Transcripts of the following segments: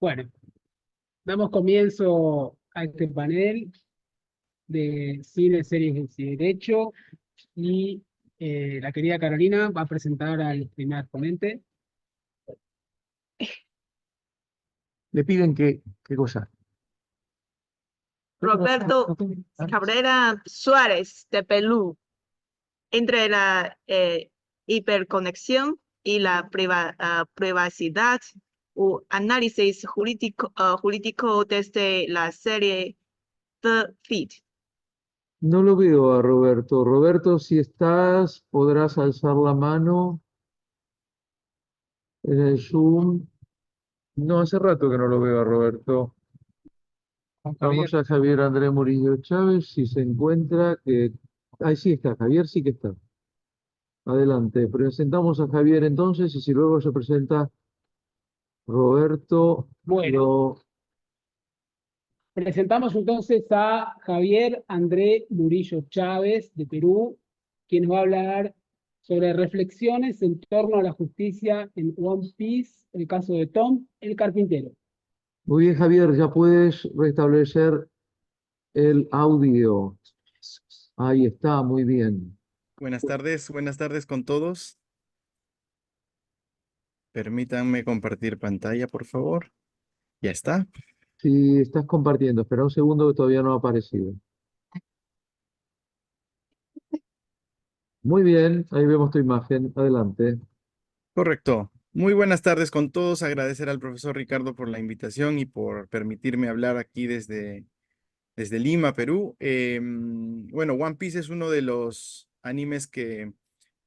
Bueno, damos comienzo a este panel de cine, series y derecho y la querida Carolina va a presentar al primer ponente. Le piden ¿qué cosa? Roberto Cabrera Suárez, de Perú. Entre la hiperconexión y la privacidad o análisis jurídico desde la serie The Feed. No lo veo a Roberto. Roberto, si estás, podrás alzar la mano en el Zoom. No, hace rato que no lo veo a Roberto. Vamos a Javier André Murillo Chávez, si se encuentra, que... Ahí sí está, Javier sí que está. Adelante, presentamos a Javier entonces, y si luego se presenta Roberto, Bueno, presentamos entonces a Javier André Murillo Chávez, de Perú, quien va a hablar sobre reflexiones en torno a la justicia en One Piece, el caso de Tom, el carpintero. Muy bien, Javier, ya puedes restablecer el audio. Ahí está, muy bien. Buenas tardes con todos. Permítanme compartir pantalla, por favor. Ya está. Si estás compartiendo, espera un segundo que todavía no ha aparecido. Muy bien, ahí vemos tu imagen. Adelante. Correcto. Muy buenas tardes con todos. Agradecer al profesor Ricardo por la invitación y por permitirme hablar aquí desde Lima, Perú. Bueno, One Piece es uno de los animes que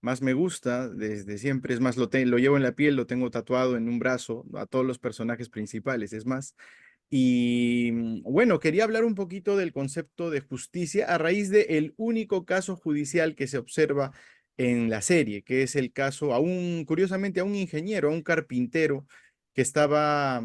más me gusta desde siempre. Es más, lo llevo en la piel, lo tengo tatuado en un brazo a todos los personajes principales. Es más. Y bueno, quería hablar un poquito del concepto de justicia a raíz del único caso judicial que se observa en la serie, que es el caso, curiosamente, a un ingeniero, a un carpintero que estaba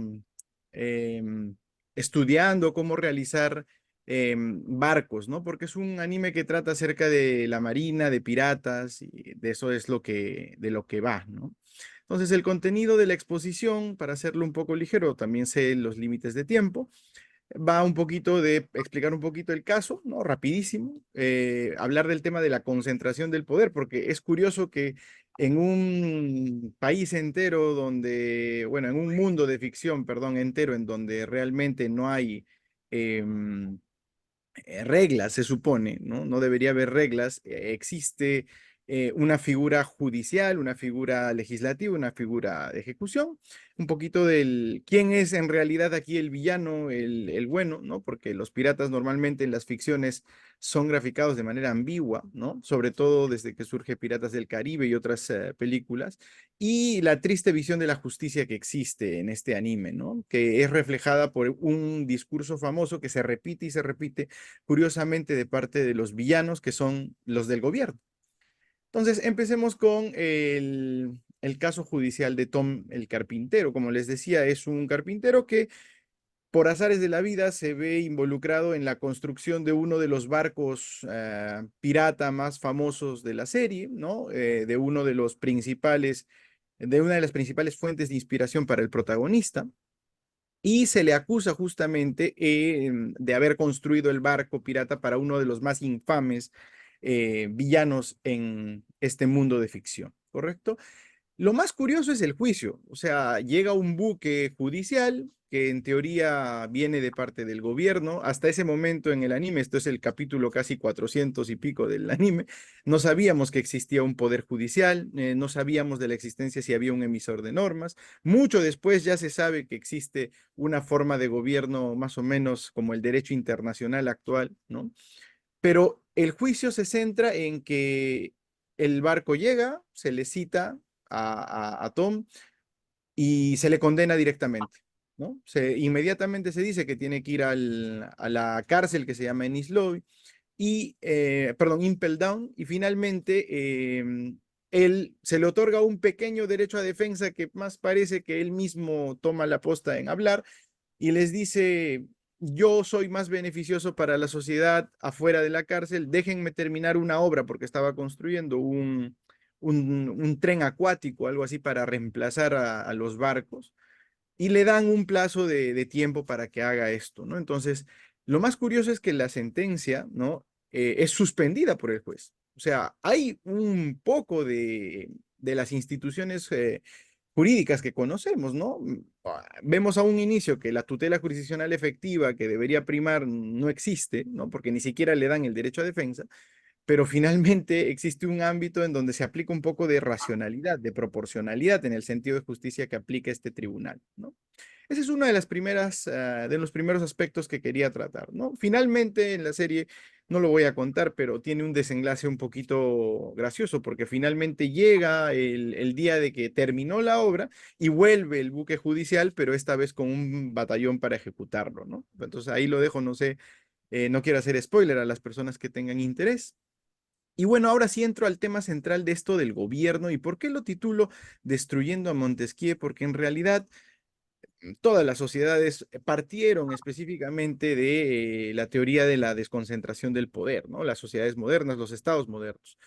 em, estudiando cómo realizar barcos, ¿no? Porque es un anime que trata acerca de la marina, de piratas, y de eso es de lo que va, ¿no? Entonces, el contenido de la exposición, para hacerlo un poco ligero, también sé los límites de tiempo, va un poquito de explicar un poquito el caso, ¿no? Rapidísimo, hablar del tema de la concentración del poder, porque es curioso que en un país entero donde, bueno, en un mundo de ficción, perdón, entero, en donde realmente no hay reglas, se supone, ¿no? No debería haber reglas. Existe una figura judicial, una figura legislativa, una figura de ejecución. Un poquito del quién es en realidad aquí el villano, el bueno, ¿no? Porque los piratas normalmente en las ficciones son graficados de manera ambigua, ¿no? Sobre todo desde que surge Piratas del Caribe y otras películas. Y la triste visión de la justicia que existe en este anime, ¿no? Que es reflejada por un discurso famoso que se repite y se repite curiosamente de parte de los villanos que son los del gobierno. Entonces, empecemos con el caso judicial de Tom el carpintero. Como les decía, es un carpintero que por azares de la vida se ve involucrado en la construcción de uno de los barcos pirata más famosos de la serie, ¿no? De uno de los principales, de una de las principales fuentes de inspiración para el protagonista y se le acusa justamente de haber construido el barco pirata para uno de los más infames villanos en este mundo de ficción, ¿correcto? Lo más curioso es el juicio, o sea, llega un buque judicial que en teoría viene de parte del gobierno. Hasta ese momento en el anime, esto es el capítulo casi 400 y pico del anime, no sabíamos que existía un poder judicial, no sabíamos de la existencia si había un emisor de normas. Mucho después ya se sabe que existe una forma de gobierno más o menos como el derecho internacional actual, ¿no? Pero el juicio se centra en que el barco llega, se le cita a Tom y se le condena directamente, ¿no? Inmediatamente se dice que tiene que ir a la cárcel que se llama Enies Lobby perdón, Impel Down, y finalmente él se le otorga un pequeño derecho a defensa que más parece que él mismo toma la posta en hablar y les dice, yo soy más beneficioso para la sociedad afuera de la cárcel, déjenme terminar una obra porque estaba construyendo un tren acuático, algo así para reemplazar a los barcos. y le dan un plazo de tiempo para que haga esto, ¿no? Entonces, lo más curioso es que la sentencia, ¿no? Es suspendida por el juez. O sea, hay un poco de las instituciones jurídicas que conocemos, ¿no? Vemos a un inicio que la tutela jurisdiccional efectiva que debería primar no existe, ¿no? Porque ni siquiera le dan el derecho a defensa, pero finalmente existe un ámbito en donde se aplica un poco de racionalidad, de proporcionalidad en el sentido de justicia que aplica este tribunal, ¿no? Ese es uno de las primeras, de los primeros aspectos que quería tratar, ¿no? Finalmente en la serie, no lo voy a contar, pero tiene un desenlace un poquito gracioso porque finalmente llega el día de que terminó la obra y vuelve el buque judicial, pero esta vez con un batallón para ejecutarlo, ¿no? Entonces ahí lo dejo, no sé, no quiero hacer spoiler a las personas que tengan interés. Y bueno, ahora sí entro al tema central de esto del gobierno y por qué lo titulo Destruyendo a Montesquieu, porque en realidad todas las sociedades partieron específicamente de la teoría de la desconcentración del poder, ¿no? Las sociedades modernas, los estados modernos.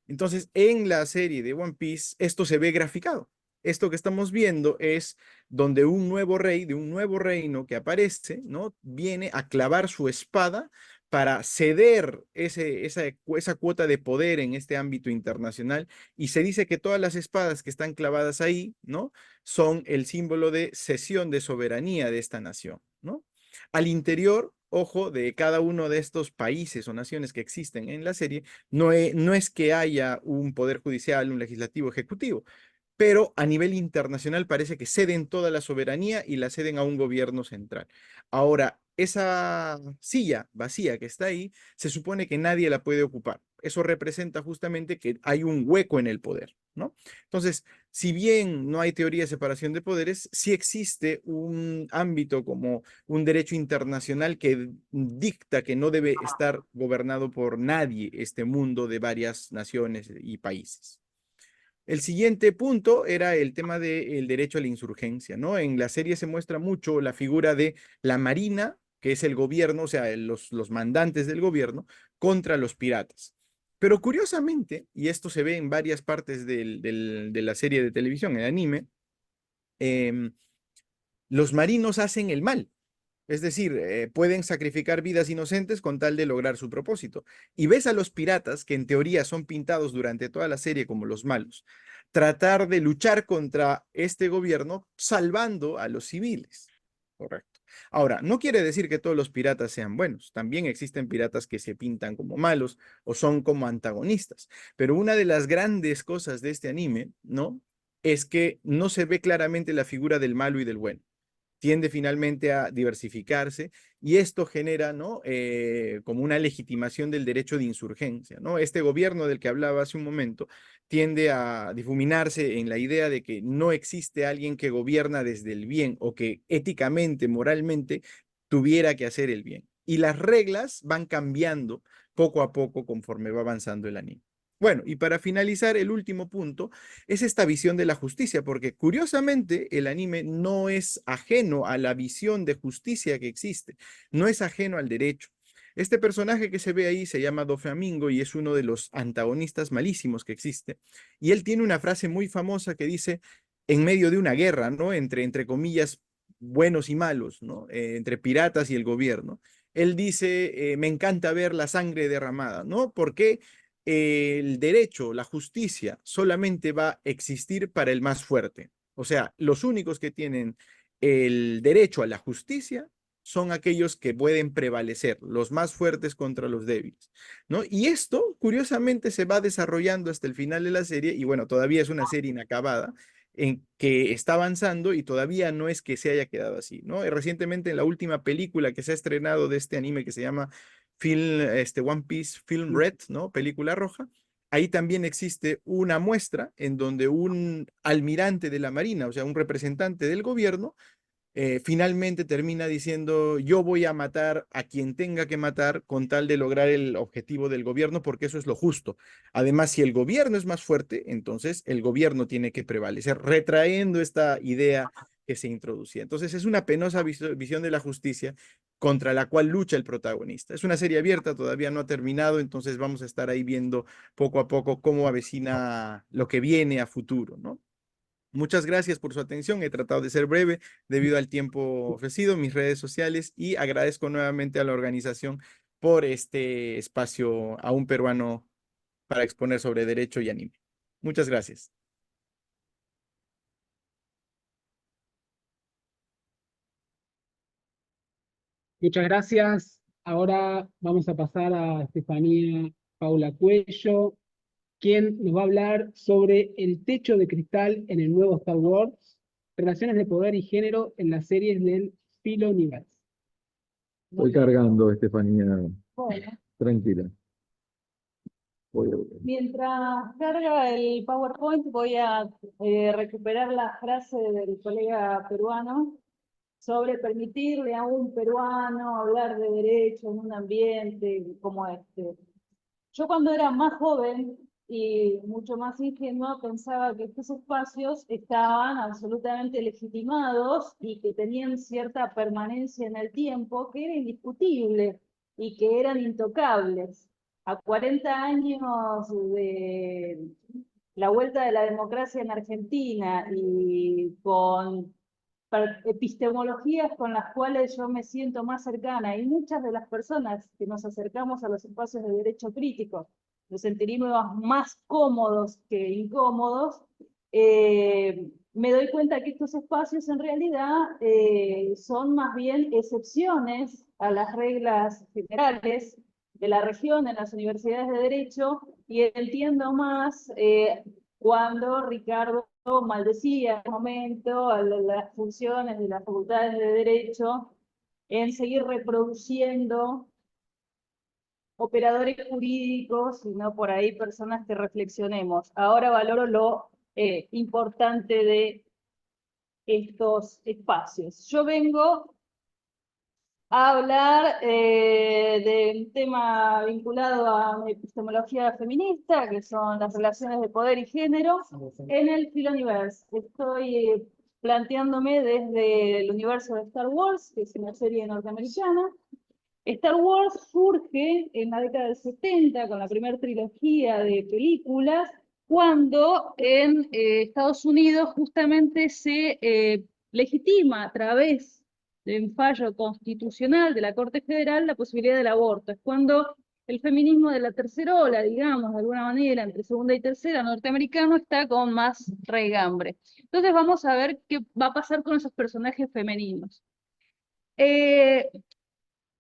Entonces, en la serie de One Piece, esto se ve graficado. Esto que estamos viendo es donde un nuevo rey de un nuevo reino que aparece, ¿no? Viene a clavar su espada para ceder esa cuota de poder en este ámbito internacional. Y se dice que todas las espadas que están clavadas ahí, ¿no? Son el símbolo de cesión de soberanía de esta nación, ¿no? Al interior, ojo, de cada uno de estos países o naciones que existen en la serie, no es que haya un poder judicial, un legislativo, ejecutivo, pero a nivel internacional parece que ceden toda la soberanía y la ceden a un gobierno central. Ahora, esa silla vacía que está ahí, se supone que nadie la puede ocupar. Eso representa justamente que hay un hueco en el poder, ¿no? Entonces, si bien no hay teoría de separación de poderes, sí existe un ámbito como un derecho internacional que dicta que no debe estar gobernado por nadie este mundo de varias naciones y países. El siguiente punto era el tema del derecho a la insurgencia, ¿no? En la serie se muestra mucho la figura de la Marina, que es el gobierno, o sea, los mandantes del gobierno, contra los piratas. Pero curiosamente, y esto se ve en varias partes de la serie de televisión, el anime, em, los marinos hacen el mal. Es decir, pueden sacrificar vidas inocentes con tal de lograr su propósito. Y ves a los piratas, que en teoría son pintados durante toda la serie como los malos, tratar de luchar contra este gobierno salvando a los civiles. Correcto. Ahora, no quiere decir que todos los piratas sean buenos. También existen piratas que se pintan como malos o son como antagonistas. Pero una de las grandes cosas de este anime, ¿no? Es que no se ve claramente la figura del malo y del bueno, tiende finalmente a diversificarse y esto genera, ¿no? Como una legitimación del derecho de insurgencia, ¿no? Este gobierno del que hablaba hace un momento tiende a difuminarse en la idea de que no existe alguien que gobierna desde el bien o que éticamente, moralmente, tuviera que hacer el bien. Y las reglas van cambiando poco a poco conforme va avanzando el anime. Bueno, y para finalizar, el último punto es esta visión de la justicia, porque curiosamente el anime no es ajeno a la visión de justicia que existe, no es ajeno al derecho. Este personaje que se ve ahí se llama Doflamingo y es uno de los antagonistas malísimos que existe. Y él tiene una frase muy famosa que dice, en medio de una guerra, ¿no? Entre comillas, buenos y malos, ¿no? Entre piratas y el gobierno. Él dice, me encanta ver la sangre derramada, ¿no? Porque el derecho, la justicia, solamente va a existir para el más fuerte. O sea, los únicos que tienen el derecho a la justicia son aquellos que pueden prevalecer, los más fuertes contra los débiles, ¿no? Y esto, curiosamente, se va desarrollando hasta el final de la serie, y bueno, todavía es una serie inacabada, en que está avanzando y todavía no es que se haya quedado así, ¿no? Y recientemente en la última película que se ha estrenado de este anime que se llama One Piece Film Red, ¿no? Película roja. Ahí también existe una muestra en donde un almirante de la Marina, o sea, un representante del gobierno, finalmente termina diciendo, yo voy a matar a quien tenga que matar con tal de lograr el objetivo del gobierno, porque eso es lo justo. Además, si el gobierno es más fuerte, entonces el gobierno tiene que prevalecer, retrayendo esta idea que se introducía. Entonces, es una penosa visión de la justicia contra la cual lucha el protagonista. Es una serie abierta, todavía no ha terminado, entonces vamos a estar ahí viendo poco a poco cómo avecina lo que viene a futuro, ¿no? Muchas gracias por su atención. He tratado de ser breve debido al tiempo ofrecido, mis redes sociales, y agradezco nuevamente a la organización por este espacio a un peruano para exponer sobre derecho y anime. Muchas gracias. Muchas gracias. Ahora vamos a pasar a Estefanía Paula Cuello, quien nos va a hablar sobre el techo de cristal en el nuevo Star Wars, relaciones de poder y género en las series del Filoniverse. Estoy cargando, Estefanía. Bueno, Tranquila. Voy a ver. mientras carga el PowerPoint voy a recuperar la frase del colega peruano sobre permitirle a un peruano hablar de derecho en un ambiente como este. Yo cuando era más joven y mucho más ingenua pensaba que estos espacios estaban absolutamente legitimados y que tenían cierta permanencia en el tiempo, que era indiscutible y que eran intocables. A 40 años de la vuelta de la democracia en Argentina y con epistemologías con las cuales yo me siento más cercana, y muchas de las personas que nos acercamos a los espacios de derecho crítico nos sentiríamos más cómodos que incómodos, me doy cuenta que estos espacios en realidad son más bien excepciones a las reglas generales de la región en las universidades de derecho, y entiendo más cuando Ricardo maldecía en un momento a las funciones de las facultades de Derecho en seguir reproduciendo operadores jurídicos, sino por ahí personas que reflexionemos. Ahora valoro lo importante de estos espacios. Yo vengo a hablar de un tema vinculado a una epistemología feminista, que son las relaciones de poder y género, en el Filoniverse. Estoy planteándome desde el universo de Star Wars, que es una serie norteamericana. Star Wars surge en la década del 70 con la primera trilogía de películas, cuando en Estados Unidos justamente se legitima a través de un fallo constitucional de la Corte Federal la posibilidad del aborto. Es cuando el feminismo de la tercera ola, digamos, de alguna manera, entre segunda y tercera norteamericano, está con más regambre. Entonces vamos a ver qué va a pasar con esos personajes femeninos. El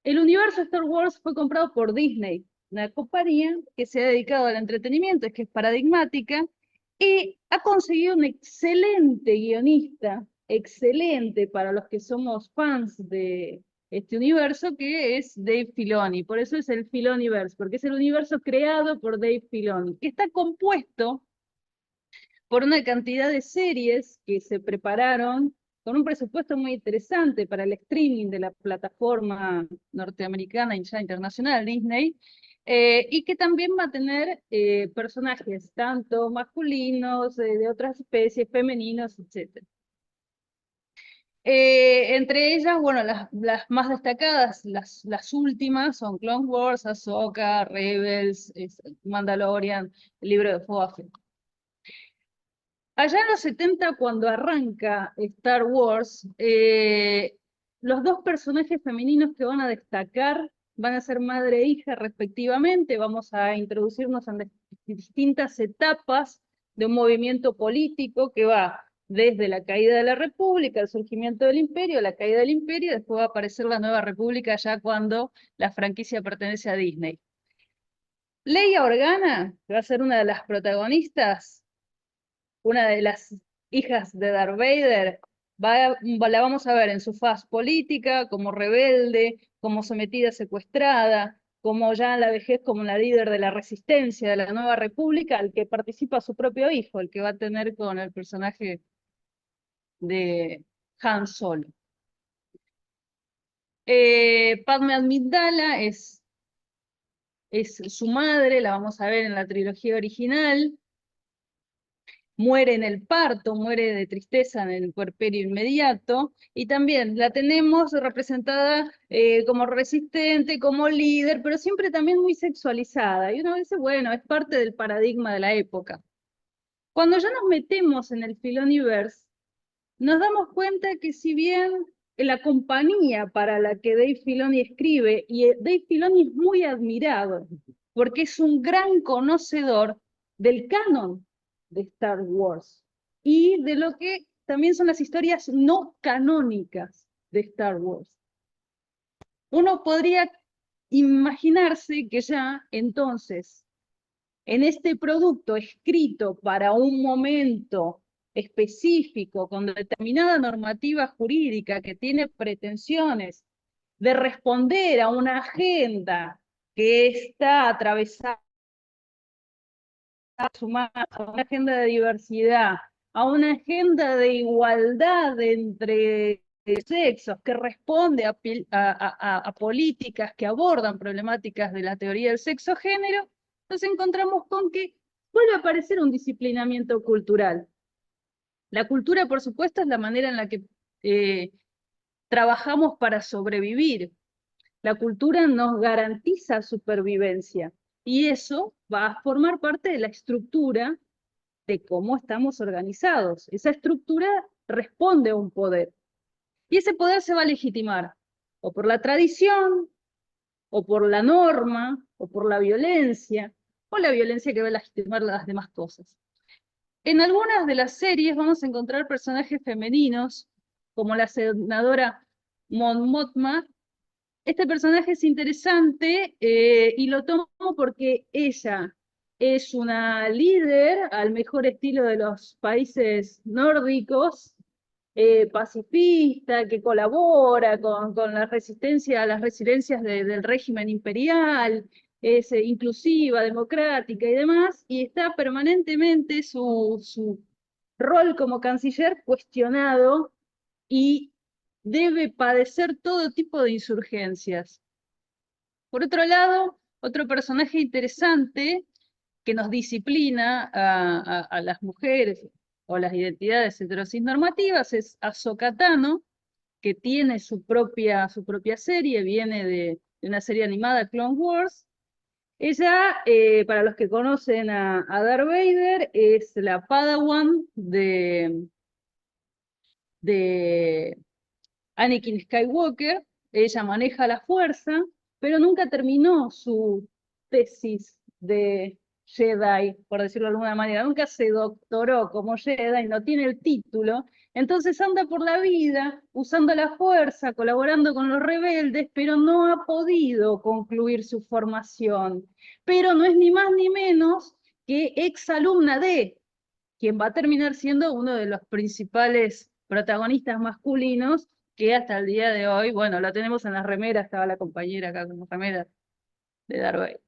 universo Star Wars fue comprado por Disney, una compañía que se ha dedicado al entretenimiento, es que es paradigmática, y ha conseguido un excelente guionista, excelente para los que somos fans de este universo, que es Dave Filoni. Por eso es el Filoniverse, porque es el universo creado por Dave Filoni, que está compuesto por una cantidad de series que se prepararon con un presupuesto muy interesante para el streaming de la plataforma norteamericana y ya internacional Disney, y que también va a tener personajes tanto masculinos, de otras especies, femeninos, etc. Entre ellas, bueno, las más destacadas, las últimas, son Clone Wars, Ahsoka, Rebels, Mandalorian, el libro de Boba Fett. Allá en los 70, cuando arranca Star Wars, los dos personajes femeninos que van a destacar van a ser madre e hija respectivamente. Vamos a introducirnos en distintas etapas de un movimiento político que va desde la caída de la República, el surgimiento del Imperio, la caída del Imperio, después va a aparecer la Nueva República ya cuando la franquicia pertenece a Disney. Leia Organa, que va a ser una de las protagonistas, una de las hijas de Darth Vader, la vamos a ver en su faz política, como rebelde, como sometida, secuestrada, como ya en la vejez como la líder de la resistencia de la Nueva República, al que participa su propio hijo, el que va a tener con el personaje de Han Solo. Padme Amidala es su madre, la vamos a ver en la trilogía original. Muere en el parto, muere de tristeza en el puerperio inmediato, y también la tenemos representada como resistente, como líder, pero siempre también muy sexualizada, y uno dice, bueno, es parte del paradigma de la época. Cuando ya nos metemos en el Filoniverse, nos damos cuenta que si bien la compañía para la que Dave Filoni escribe, y Dave Filoni es muy admirado, porque es un gran conocedor del canon de Star Wars, y de lo que también son las historias no canónicas de Star Wars. Uno podría imaginarse que ya entonces, en este producto escrito para un momento específico, con determinada normativa jurídica que tiene pretensiones de responder a una agenda que está atravesada a una agenda de diversidad, a una agenda de igualdad entre sexos, que responde a políticas que abordan problemáticas de la teoría del sexo-género, nos encontramos con que vuelve a aparecer un disciplinamiento cultural. La cultura, por supuesto, es la manera en la que trabajamos para sobrevivir. La cultura nos garantiza supervivencia y eso va a formar parte de la estructura de cómo estamos organizados. Esa estructura responde a un poder y ese poder se va a legitimar o por la tradición, o por la norma, o por la violencia, o la violencia que va a legitimar las demás cosas. En algunas de las series vamos a encontrar personajes femeninos, como la senadora Mon Mothma. Este personaje es interesante y lo tomo porque ella es una líder al mejor estilo de los países nórdicos, pacifista, que colabora con la resistencia a las resistencias del régimen imperial, es inclusiva, democrática y demás, y está permanentemente su rol como canciller cuestionado y debe padecer todo tipo de insurgencias. Por otro lado, otro personaje interesante que nos disciplina a las mujeres o las identidades heterosis-normativas es Ahsoka Tano, que tiene su propia serie, viene de una serie animada, Clone Wars. Ella, para los que conocen a Darth Vader, es la Padawan de Anakin Skywalker. Ella maneja la fuerza, pero nunca terminó su tesis de Jedi, por decirlo de alguna manera. Nunca se doctoró como Jedi, no tiene el título. Entonces anda por la vida usando la fuerza, colaborando con los rebeldes, pero no ha podido concluir su formación. Pero no es ni más ni menos que exalumna de quien va a terminar siendo uno de los principales protagonistas masculinos que hasta el día de hoy, bueno, la tenemos en las remeras, estaba la compañera acá con las remeras de Darth Vader.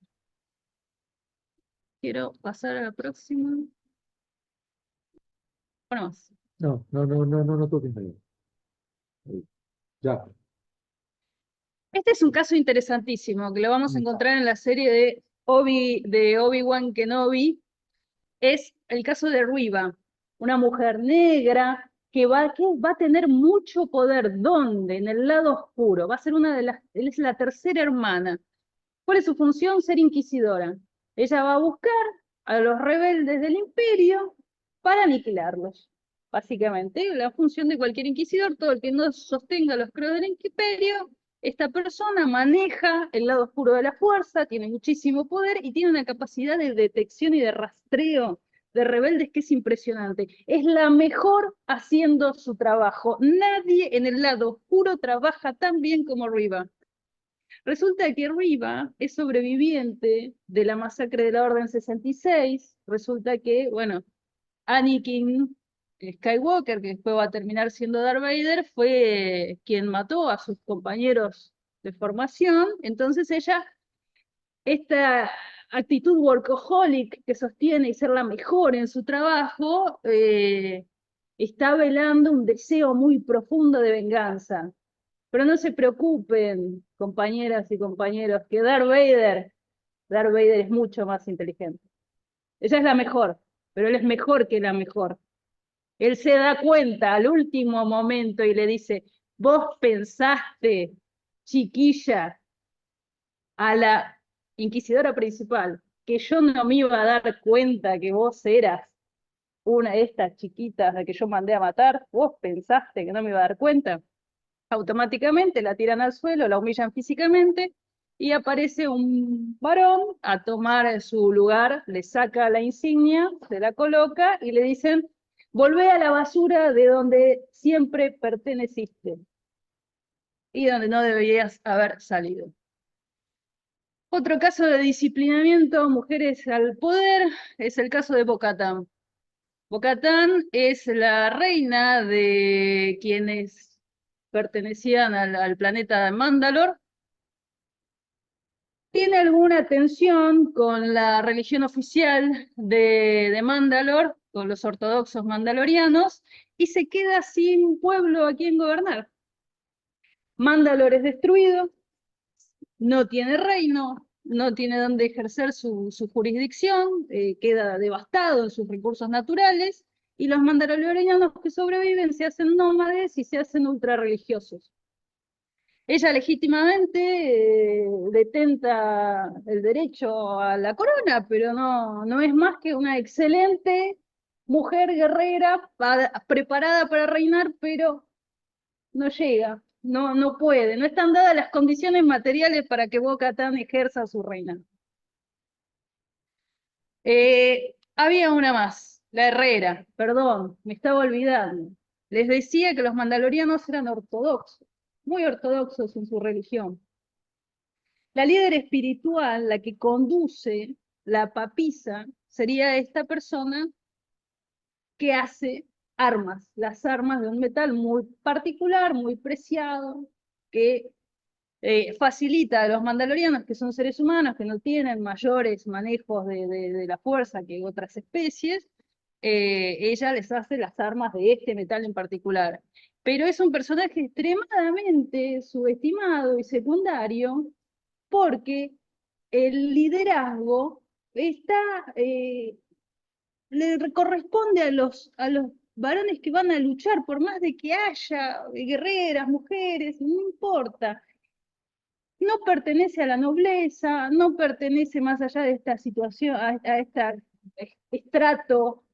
Quiero pasar a la próxima. Bueno, más. No toques nada. Ahí. Ya. Este es un caso interesantísimo, que lo vamos a encontrar en la serie de Obi-Wan Kenobi. Es el caso de Riva, una mujer negra que va a tener mucho poder. ¿Dónde? En el lado oscuro. Va a ser él es la tercera hermana. ¿Cuál es su función? Ser inquisidora. Ella va a buscar a los rebeldes del imperio para aniquilarlos. Básicamente, la función de cualquier inquisidor, todo el que no sostenga los credos del imperio, esta persona maneja el lado oscuro de la fuerza, tiene muchísimo poder y tiene una capacidad de detección y de rastreo de rebeldes que es impresionante. Es la mejor haciendo su trabajo. Nadie en el lado oscuro trabaja tan bien como Riva. Resulta que Riva es sobreviviente de la masacre de la Orden 66. Resulta que, bueno, Anakin Skywalker, que después va a terminar siendo Darth Vader, fue quien mató a sus compañeros de formación. Entonces ella, esta actitud workaholic que sostiene y ser la mejor en su trabajo, está velando un deseo muy profundo de venganza. Pero no se preocupen, compañeras y compañeros, que Darth Vader es mucho más inteligente. Ella es la mejor, pero él es mejor que la mejor. Él se da cuenta al último momento y le dice, vos pensaste, chiquilla, a la inquisidora principal, que yo no me iba a dar cuenta que vos eras una de estas chiquitas de que yo mandé a matar, vos pensaste que no me iba a dar cuenta. Automáticamente la tiran al suelo, la humillan físicamente, y aparece un varón a tomar su lugar, le saca la insignia, se la coloca y le dicen, volvé a la basura de donde siempre perteneciste y donde no deberías haber salido. Otro caso de disciplinamiento, mujeres al poder, es el caso de Bo-Katan. Bo-Katan es la reina de quienes pertenecían al planeta de Mandalor. Tiene alguna tensión con la religión oficial de Mandalor, con los ortodoxos mandalorianos, y se queda sin pueblo a quien gobernar. Mandalor es destruido, no tiene reino, no tiene donde ejercer su jurisdicción, queda devastado en sus recursos naturales, y los mandalorianos que sobreviven se hacen nómades y se hacen ultrarreligiosos. Ella legítimamente detenta el derecho a la corona, pero no es más que una excelente mujer guerrera preparada para reinar, pero no llega, no puede, no están dadas las condiciones materiales para que Bo-Katan ejerza su reina. Había una más, la herrera, perdón, me estaba olvidando. Les decía que los mandalorianos eran ortodoxos, muy ortodoxos en su religión. La líder espiritual, la que conduce la papisa, sería esta persona que hace armas, las armas de un metal muy particular, muy preciado, que facilita a los mandalorianos, que son seres humanos, que no tienen mayores manejos de la fuerza que otras especies, ella les hace las armas de este metal en particular. Pero es un personaje extremadamente subestimado y secundario, porque el liderazgo le corresponde a los varones que van a luchar, por más de que haya guerreras, mujeres, no importa. No pertenece a la nobleza, no pertenece más allá de esta situación, a este estrato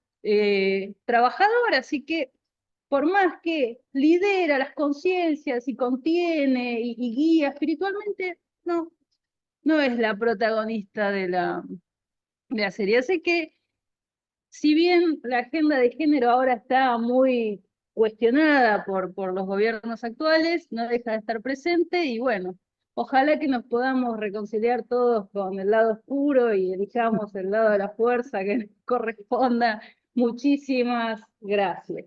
trabajador, así que por más que lidera las conciencias y contiene y guía espiritualmente, no es la protagonista de la serie. Así que, si bien la agenda de género ahora está muy cuestionada por los gobiernos actuales, no deja de estar presente, y bueno, ojalá que nos podamos reconciliar todos con el lado oscuro y elijamos el lado de la fuerza que nos corresponda. Muchísimas gracias.